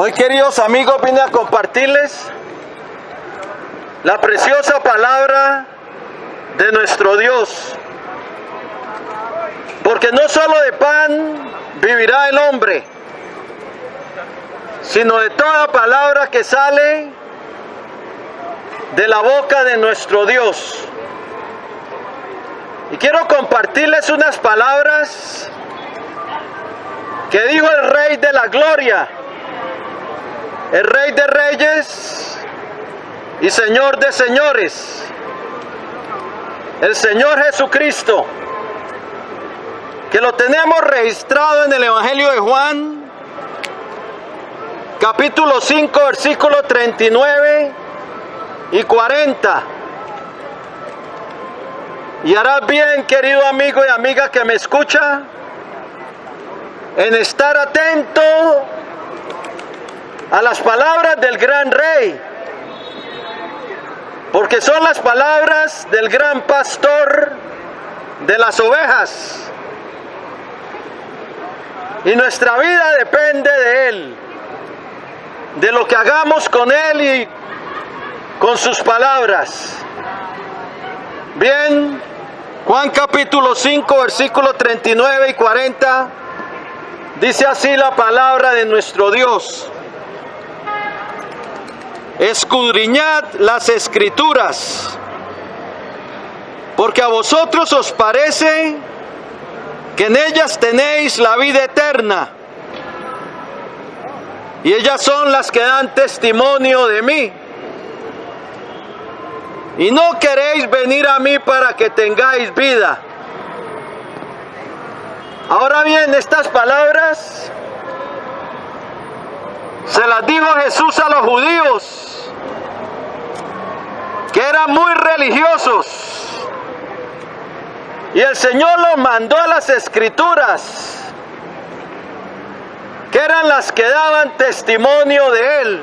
Hoy, queridos amigos, vine a compartirles la preciosa palabra de nuestro Dios. Porque no solo de pan vivirá el hombre, sino de toda palabra que sale de la boca de nuestro Dios. Y quiero compartirles unas palabras que dijo el Rey de la Gloria, el Rey de Reyes y Señor de Señores, el Señor Jesucristo, que lo tenemos registrado en el Evangelio de Juan, capítulo 5, versículos 39 y 40. Y harás bien, querido amigo y amiga que me escucha, en estar atento a las palabras del gran Rey, porque son las palabras del gran pastor de las ovejas, y nuestra vida depende de Él, de lo que hagamos con Él y con sus palabras. Bien, Juan capítulo 5, versículos 39 y 40, dice así la palabra de nuestro Dios: escudriñad las Escrituras, porque a vosotros os parece que en ellas tenéis la vida eterna, y ellas son las que dan testimonio de mí. Y no queréis venir a mí para que tengáis vida. Ahora bien, estas palabras se las dijo Jesús a los judíos, que eran muy religiosos, y el Señor los mandó a las Escrituras, que eran las que daban testimonio de Él,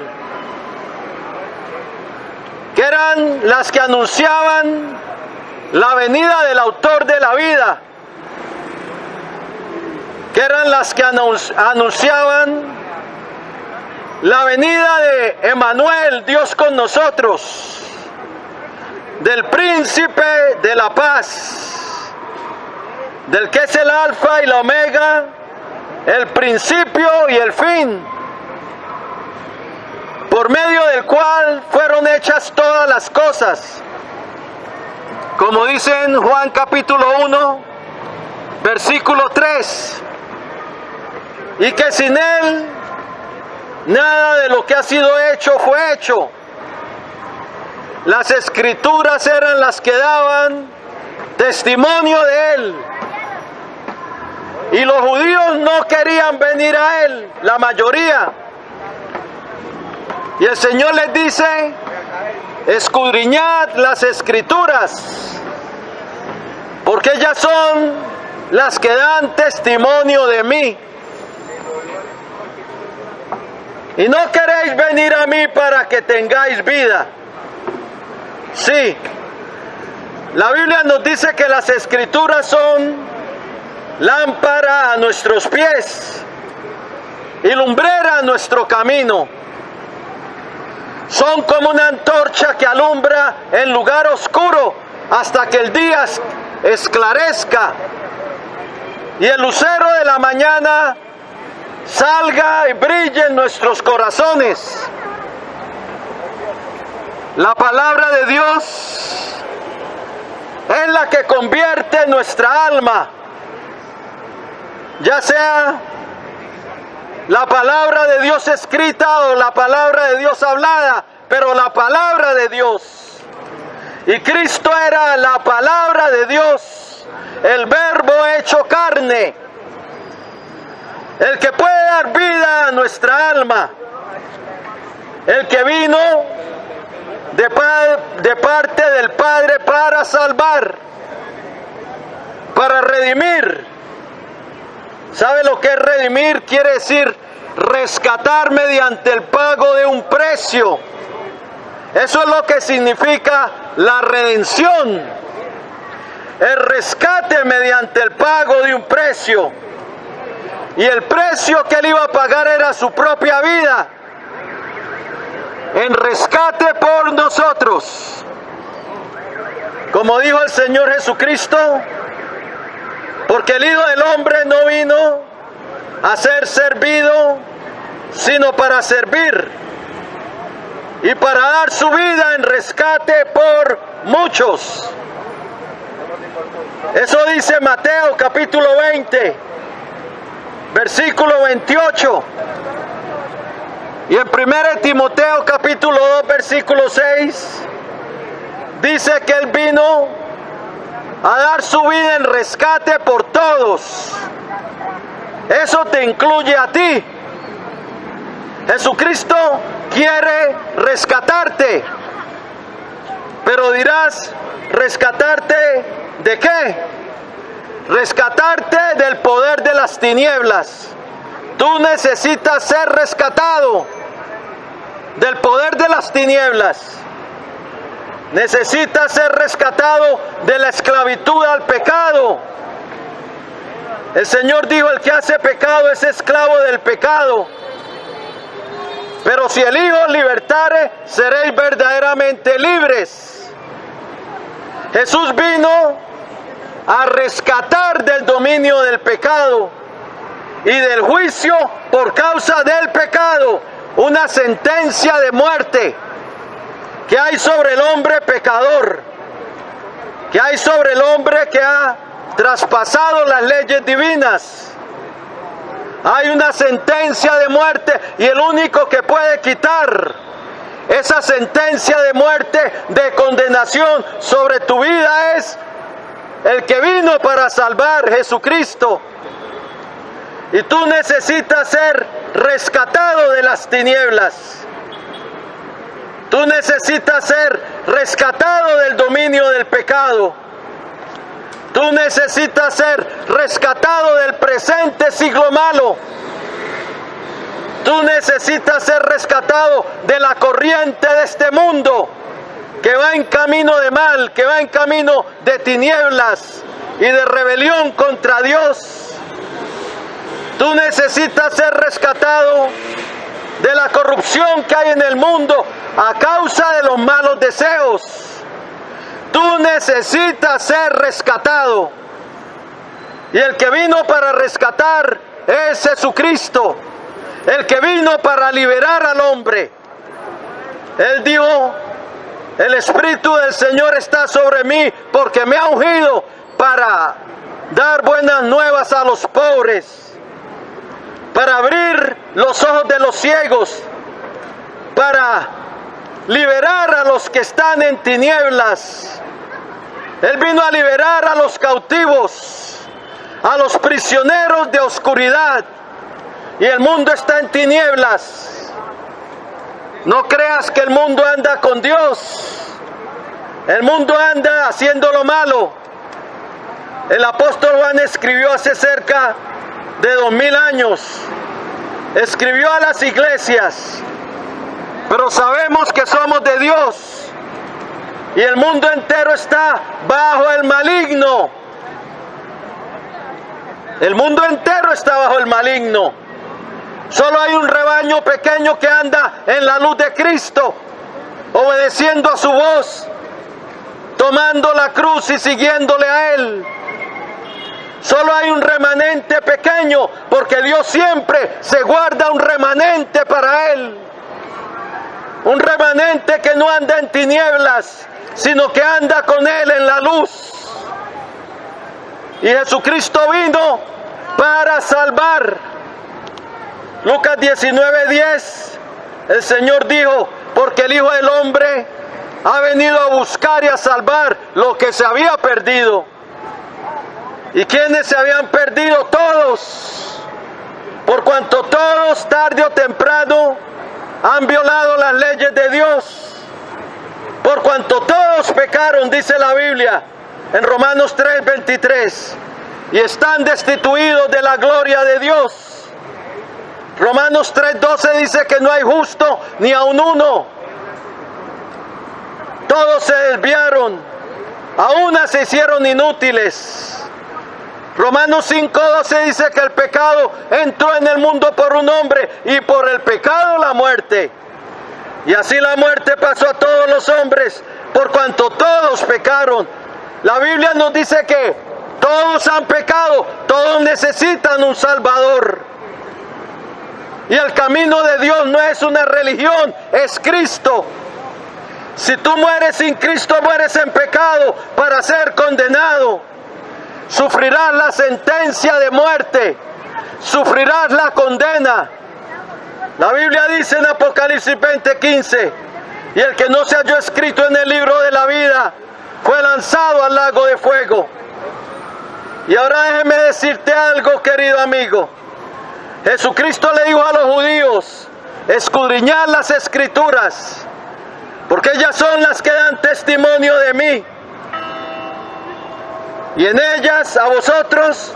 que eran las que anunciaban la venida del autor de la vida, que eran las que anunciaban la venida de Emmanuel, Dios con nosotros, del príncipe de la paz, del que es el alfa y la omega, el principio y el fin, por medio del cual fueron hechas todas las cosas, como dice en Juan capítulo 1, versículo 3, y que sin Él nada de lo que ha sido hecho fue hecho. Las Escrituras eran las que daban testimonio de Él, y los judíos no querían venir a Él, la mayoría. Y el Señor les dice: escudriñad las Escrituras, porque ellas son las que dan testimonio de mí. Y no queréis venir a mí para que tengáis vida. Sí, la Biblia nos dice que las Escrituras son lámpara a nuestros pies y lumbrera a nuestro camino. Son como una antorcha que alumbra el lugar oscuro hasta que el día esclarezca y el lucero de la mañana salga y brille en nuestros corazones. La palabra de Dios es la que convierte nuestra alma, ya sea la palabra de Dios escrita o la palabra de Dios hablada, pero la palabra de Dios. Y Cristo era la palabra de Dios, el Verbo hecho carne, el que puede dar vida a nuestra alma, el que vino de parte del Padre para salvar, para redimir. ¿Sabe lo que es redimir? Quiere decir rescatar mediante el pago de un precio. Eso es lo que significa la redención. El rescate mediante el pago de un precio. Y el precio que él iba a pagar era su propia vida. en rescate por nosotros. Como dijo el Señor Jesucristo, porque el Hijo del Hombre no vino a ser servido, sino para servir y para dar su vida en rescate por muchos. Eso dice Mateo capítulo 20, versículo 28. Y en 1 Timoteo capítulo 2, versículo 6, dice que Él vino a dar su vida en rescate por todos. Eso te incluye a ti. Jesucristo quiere rescatarte. Pero dirás, ¿rescatarte de qué? Rescatarte del poder de las tinieblas. Tú necesitas ser rescatado del poder de las tinieblas. Necesitas ser rescatado de la esclavitud al pecado. El Señor dijo, el que hace pecado es esclavo del pecado. Pero si el Hijo os libertare, seréis verdaderamente libres. Jesús vino a rescatar del dominio del pecado y del juicio por causa del pecado, una sentencia de muerte que hay sobre el hombre pecador, que hay sobre el hombre que ha traspasado las leyes divinas. Hay una sentencia de muerte y el único que puede quitar esa sentencia de muerte, de condenación sobre tu vida es el que vino para salvar, Jesucristo. Y tú necesitas ser rescatado de las tinieblas. Tú necesitas ser rescatado del dominio del pecado. Tú necesitas ser rescatado del presente siglo malo. Tú necesitas ser rescatado de la corriente de este mundo que va en camino de mal, que va en camino de tinieblas y de rebelión contra Dios. Tú necesitas ser rescatado de la corrupción que hay en el mundo a causa de los malos deseos. Tú necesitas ser rescatado. Y el que vino para rescatar es Jesucristo. El que vino para liberar al hombre. Él dijo, el Espíritu del Señor está sobre mí porque me ha ungido para dar buenas nuevas a los pobres, para abrir los ojos de los ciegos, para liberar a los que están en tinieblas. Él vino a liberar a los cautivos, a los prisioneros de oscuridad. Y el mundo está en tinieblas. No creas que el mundo anda con Dios. El mundo anda haciendo lo malo. El apóstol Juan escribió hace cerca de 2000 años. Escribió a las iglesias. Pero sabemos que somos de Dios. Y el mundo entero está bajo el maligno. El mundo entero está bajo el maligno. Solo hay un rebaño pequeño que anda en la luz de Cristo, obedeciendo a su voz, tomando la cruz y siguiéndole a Él. Solo hay un remanente pequeño, porque Dios siempre se guarda un remanente para Él. Un remanente que no anda en tinieblas, sino que anda con Él en la luz. Y Jesucristo vino para salvar. Lucas 19:10, el Señor dijo, porque el Hijo del Hombre ha venido a buscar y a salvar lo que se había perdido. ¿Y quiénes se habían perdido? Todos. Por cuanto todos, tarde o temprano, han violado las leyes de Dios. Por cuanto todos pecaron, dice la Biblia, en Romanos 3:23, y están destituidos de la gloria de Dios. Romanos 3:12 dice que no hay justo ni aun uno. Todos se desviaron, a una se hicieron inútiles. Romanos 5:12 dice que el pecado entró en el mundo por un hombre y por el pecado la muerte. Y así la muerte pasó a todos los hombres, por cuanto todos pecaron. La Biblia nos dice que todos han pecado, todos necesitan un Salvador. Y el camino de Dios no es una religión, es Cristo. Si tú mueres sin Cristo, mueres en pecado para ser condenado. Sufrirás la sentencia de muerte, sufrirás la condena. La Biblia dice en Apocalipsis 20:15, y el que no se halló escrito en el libro de la vida fue lanzado al lago de fuego. Y ahora déjeme decirte algo, querido amigo. Jesucristo le dijo a los judíos: escudriñad las Escrituras, porque ellas son las que dan testimonio de mí. Y en ellas a vosotros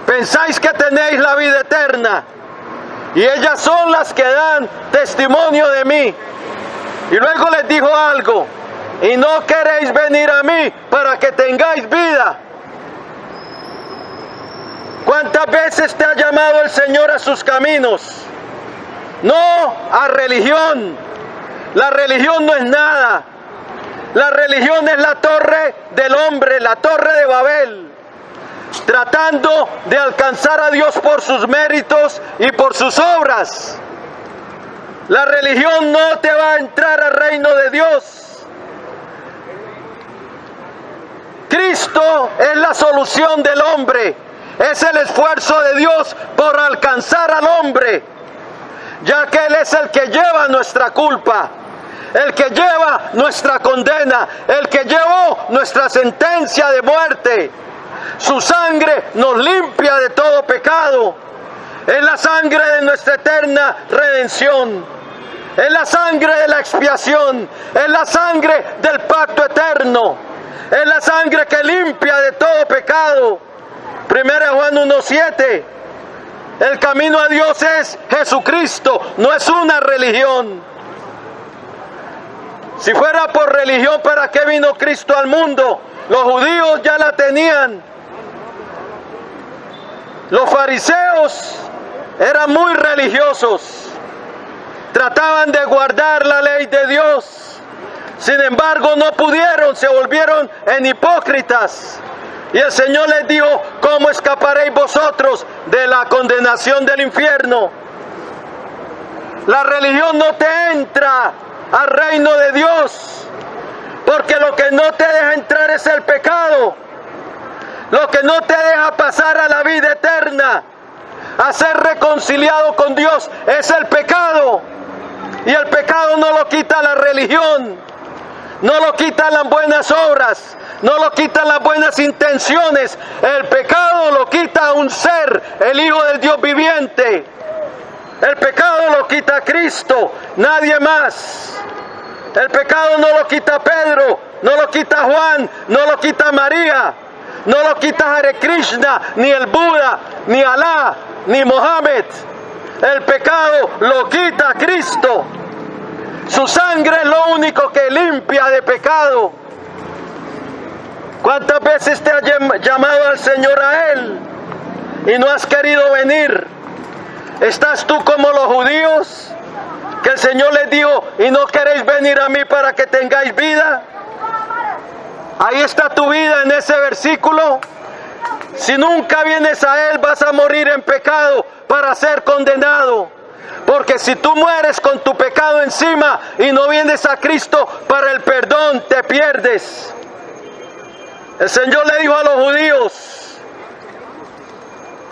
pensáis que tenéis la vida eterna, y ellas son las que dan testimonio de mí. Y luego les dijo algo: y no queréis venir a mí para que tengáis vida. ¿Cuántas veces te ha llamado el Señor a sus caminos? No a religión. La religión no es nada. La religión es la torre del hombre, la torre de Babel, tratando de alcanzar a Dios por sus méritos y por sus obras. La religión no te va a entrar al reino de Dios. Cristo es la solución del hombre, es el esfuerzo de Dios por alcanzar al hombre, ya que Él es el que lleva nuestra culpa, el que lleva nuestra condena, el que llevó nuestra sentencia de muerte. Su sangre nos limpia de todo pecado. Es la sangre de nuestra eterna redención. Es la sangre de la expiación. Es la sangre del pacto eterno. Es la sangre que limpia de todo pecado. 1 Juan 1:7. El camino a Dios es Jesucristo, no es una religión. Si fuera por religión, ¿para qué vino Cristo al mundo? Los judíos ya la tenían. Los fariseos eran muy religiosos, trataban de guardar la ley de Dios. Sin embargo, no pudieron, se volvieron en hipócritas. Y el Señor les dijo: ¿cómo escaparéis vosotros de la condenación del infierno? La religión no te entra al reino de Dios, porque lo que no te deja entrar es el pecado. Lo que no te deja pasar a la vida eterna, a ser reconciliado con Dios, es el pecado. Y el pecado no lo quita la religión, no lo quitan las buenas obras, no lo quitan las buenas intenciones. El pecado lo quita un ser, el Hijo del Dios viviente. El pecado lo quita Cristo, nadie más. El pecado no lo quita Pedro, no lo quita Juan, no lo quita María, no lo quita Hare Krishna, ni el Buda, ni Alá, ni Mohammed. El pecado lo quita Cristo. Su sangre es lo único que limpia de pecado. ¿Cuántas veces te ha llamado al Señor a Él y no has querido venir? ¿Estás tú como los judíos, que el Señor les dijo: y no queréis venir a mí para que tengáis vida? Ahí está tu vida en ese versículo. Si nunca vienes a Él, vas a morir en pecado para ser condenado. Porque si tú mueres con tu pecado encima y no vienes a Cristo para el perdón, te pierdes. El Señor le dijo a los judíos: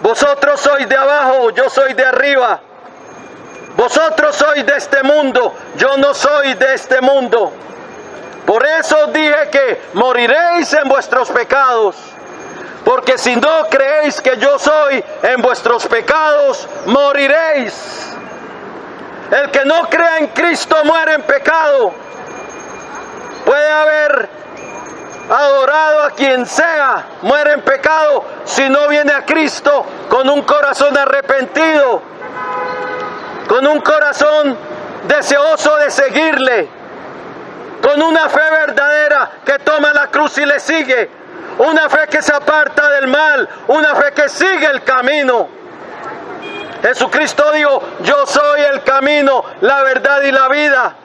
vosotros sois de abajo, yo soy de arriba. Vosotros sois de este mundo, yo no soy de este mundo. Por eso dije que moriréis en vuestros pecados. Porque si no creéis que yo soy, en vuestros pecados moriréis. El que no crea en Cristo muere en pecado. Puede haber adorado a quien sea, muere en pecado si no viene a Cristo con un corazón arrepentido, con un corazón deseoso de seguirle, con una fe verdadera que toma la cruz y le sigue, una fe que se aparta del mal, una fe que sigue el camino. Jesucristo dijo: yo soy el camino, la verdad y la vida.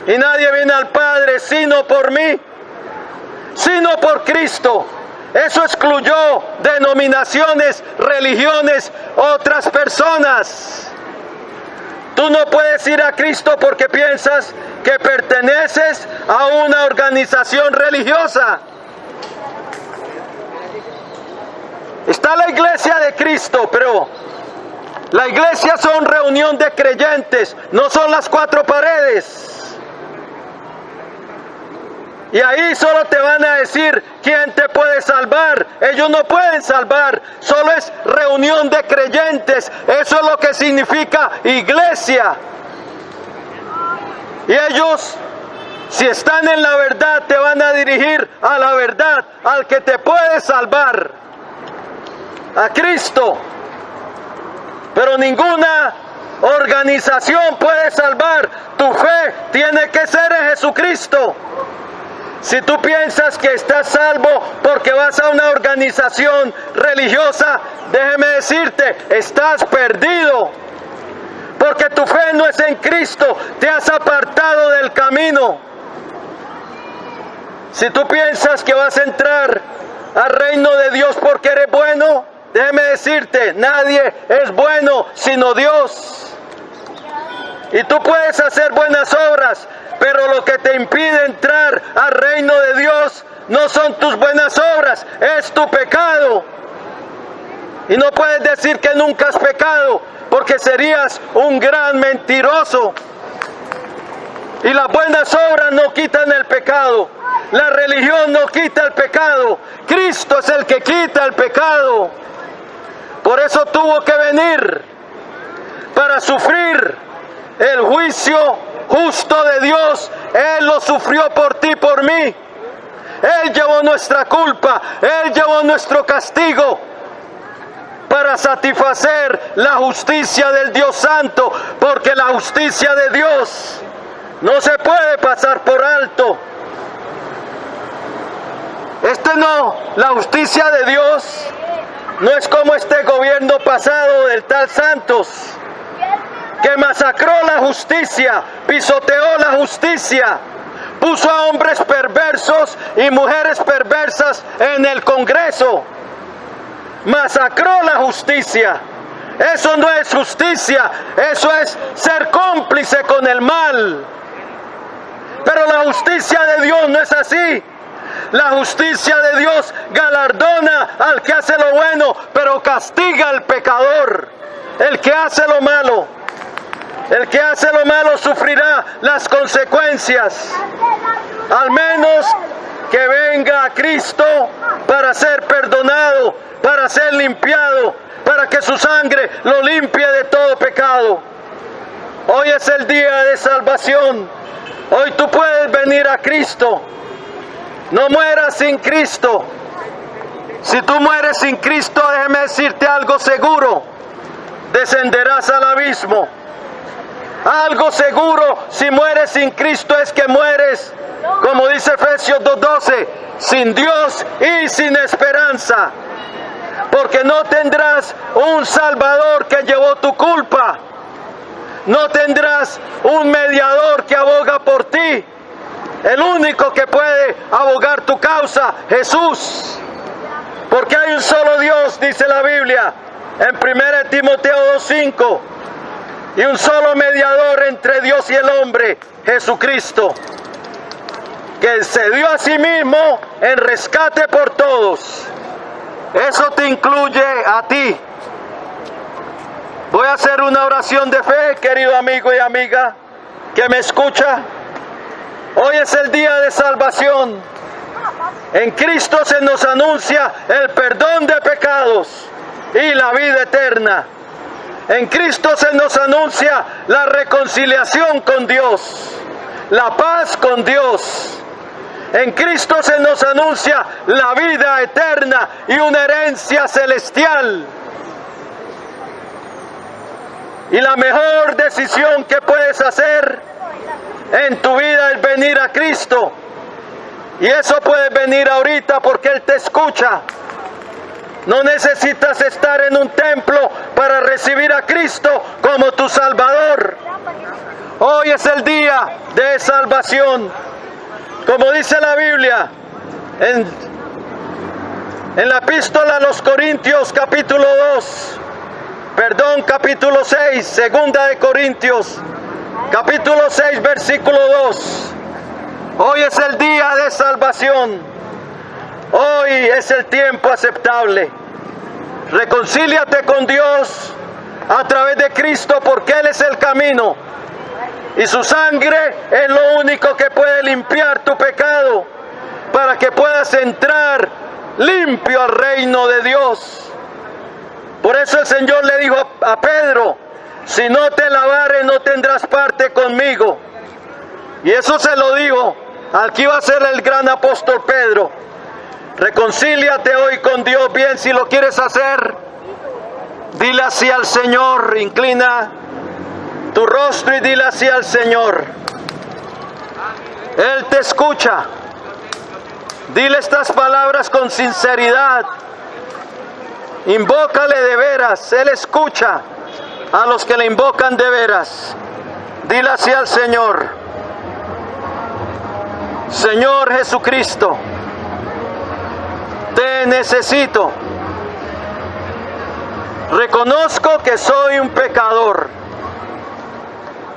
Y nadie viene al Padre sino por mí, sino por Cristo. Eso excluyó denominaciones, religiones, otras personas. Tú no puedes ir a Cristo porque piensas que perteneces a una organización religiosa. Está la iglesia de Cristo, pero la iglesia son reunión de creyentes, no son las cuatro paredes. Y ahí solo te van a decir quién te puede salvar. Ellos no pueden salvar, solo es reunión de creyentes. Eso es lo que significa iglesia. Y ellos, si están en la verdad, te van a dirigir a la verdad, al que te puede salvar, a Cristo. Pero ninguna organización puede salvar. Tu fe tiene que ser en Jesucristo. Si tú piensas que estás salvo porque vas a una organización religiosa, déjeme decirte, estás perdido. Porque tu fe no es en Cristo, te has apartado del camino. Si tú piensas que vas a entrar al reino de Dios porque eres bueno, déjeme decirte, nadie es bueno sino Dios. Y tú puedes hacer buenas obras, pero lo que te impide entrar al reino de Dios no son tus buenas obras, es tu pecado. Y no puedes decir que nunca has pecado, porque serías un gran mentiroso. Y las buenas obras no quitan el pecado, la religión no quita el pecado, Cristo es el que quita el pecado. Por eso tuvo que venir, para sufrir el juicio justo de Dios. Él lo sufrió por ti, por mí. Él llevó nuestra culpa, Él llevó nuestro castigo para satisfacer la justicia del Dios Santo, porque la justicia de Dios no se puede pasar por alto. La justicia de Dios no es como este gobierno pasado del tal Santos, que masacró la justicia, pisoteó la justicia, puso a hombres perversos y mujeres perversas en el Congreso, masacró la justicia. Eso no es justicia, eso es ser cómplice con el mal. Pero la justicia de Dios no es así. La justicia de Dios galardona al que hace lo bueno, pero castiga al pecador, el que hace lo malo. El que hace lo malo sufrirá las consecuencias. Al menos que venga a Cristo para ser perdonado, para ser limpiado, para que su sangre lo limpie de todo pecado. Hoy es el día de salvación. Hoy tú puedes venir a Cristo. No mueras sin Cristo. Si tú mueres sin Cristo, déjeme decirte algo seguro: descenderás al abismo. Algo seguro, si mueres sin Cristo, es que mueres, como dice Efesios 2:12, sin Dios y sin esperanza. Porque no tendrás un Salvador que llevó tu culpa. No tendrás un mediador que aboga por ti. El único que puede abogar tu causa, Jesús. Porque hay un solo Dios, dice la Biblia, en 1 Timoteo 2:5. Y un solo mediador entre Dios y el hombre, Jesucristo, que se dio a sí mismo en rescate por todos. Eso te incluye a ti. Voy a hacer una oración de fe, querido amigo y amiga que me escucha. Hoy es el día de salvación. En Cristo se nos anuncia el perdón de pecados y la vida eterna. En Cristo se nos anuncia la reconciliación con Dios, la paz con Dios. En Cristo se nos anuncia la vida eterna y una herencia celestial. Y la mejor decisión que puedes hacer en tu vida es venir a Cristo. Y eso puedes venir ahorita porque Él te escucha. No necesitas estar en un templo para recibir a Cristo como tu Salvador. Hoy es el día de salvación. Como dice la Biblia en la epístola a los Corintios capítulo 6, segunda de Corintios, capítulo 6, versículo 2. Hoy es el día de salvación. Hoy es el tiempo aceptable. Reconcíliate con Dios a través de Cristo, porque Él es el camino. Y su sangre es lo único que puede limpiar tu pecado para que puedas entrar limpio al reino de Dios. Por eso el Señor le dijo a Pedro: si no te lavares no tendrás parte conmigo. Y eso se lo digo al que iba a ser el gran apóstol Pedro. Reconcíliate hoy con Dios bien. Si lo quieres hacer, dile así al Señor. Inclina tu rostro y dile así al Señor. Él te escucha. Dile estas palabras con sinceridad. Invócale de veras. Él escucha a los que le invocan de veras. Dile así al Señor: Señor Jesucristo, te necesito. Reconozco que soy un pecador,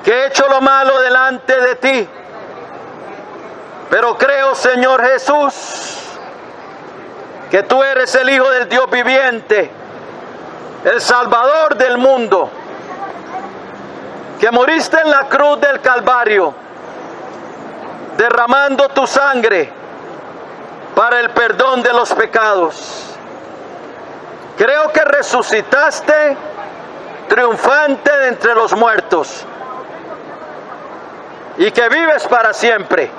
que he hecho lo malo delante de ti. Pero creo, Señor Jesús, que tú eres el Hijo del Dios viviente, el Salvador del mundo, que moriste en la cruz del Calvario, derramando tu sangre para el perdón de los pecados. Creo que resucitaste triunfante de entre los muertos y que vives para siempre.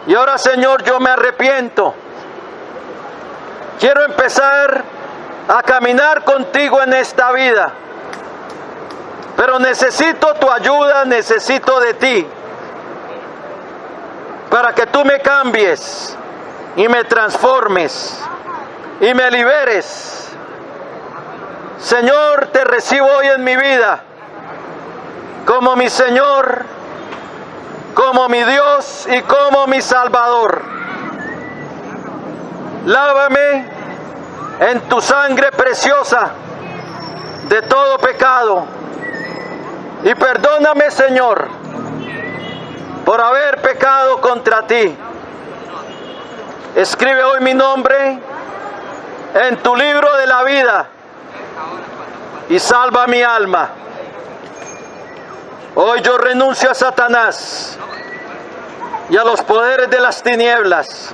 Y ahora, Señor, yo me arrepiento. Quiero empezar a caminar contigo en esta vida, pero necesito tu ayuda, necesito de ti, para que tú me cambies y me transformes y me liberes. Señor, te recibo hoy en mi vida como mi Señor, como mi Dios y como mi Salvador. Lávame en tu sangre preciosa de todo pecado y perdóname, Señor, por haber pecado contra ti. Escribe hoy mi nombre en tu libro de la vida y salva mi alma. Hoy yo renuncio a Satanás y a los poderes de las tinieblas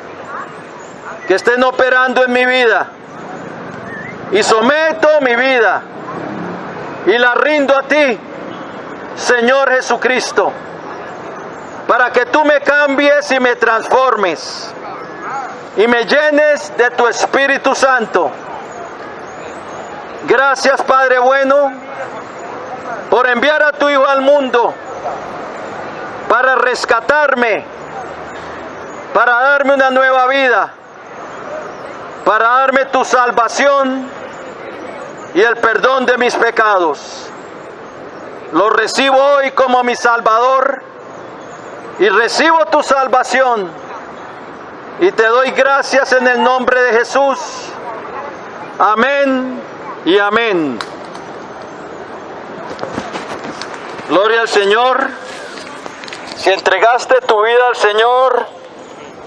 que estén operando en mi vida, y someto mi vida y la rindo a ti, Señor Jesucristo, para que tú me cambies y me transformes y me llenes de tu Espíritu Santo. Gracias, Padre bueno, por enviar a tu Hijo al mundo para rescatarme, para darme una nueva vida, para darme tu salvación y el perdón de mis pecados. Lo recibo hoy como mi Salvador y recibo tu salvación y te doy gracias en el nombre de Jesús. Amén y amén. Gloria al Señor. Si entregaste tu vida al Señor,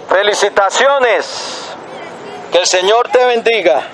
felicitaciones. Que el Señor te bendiga.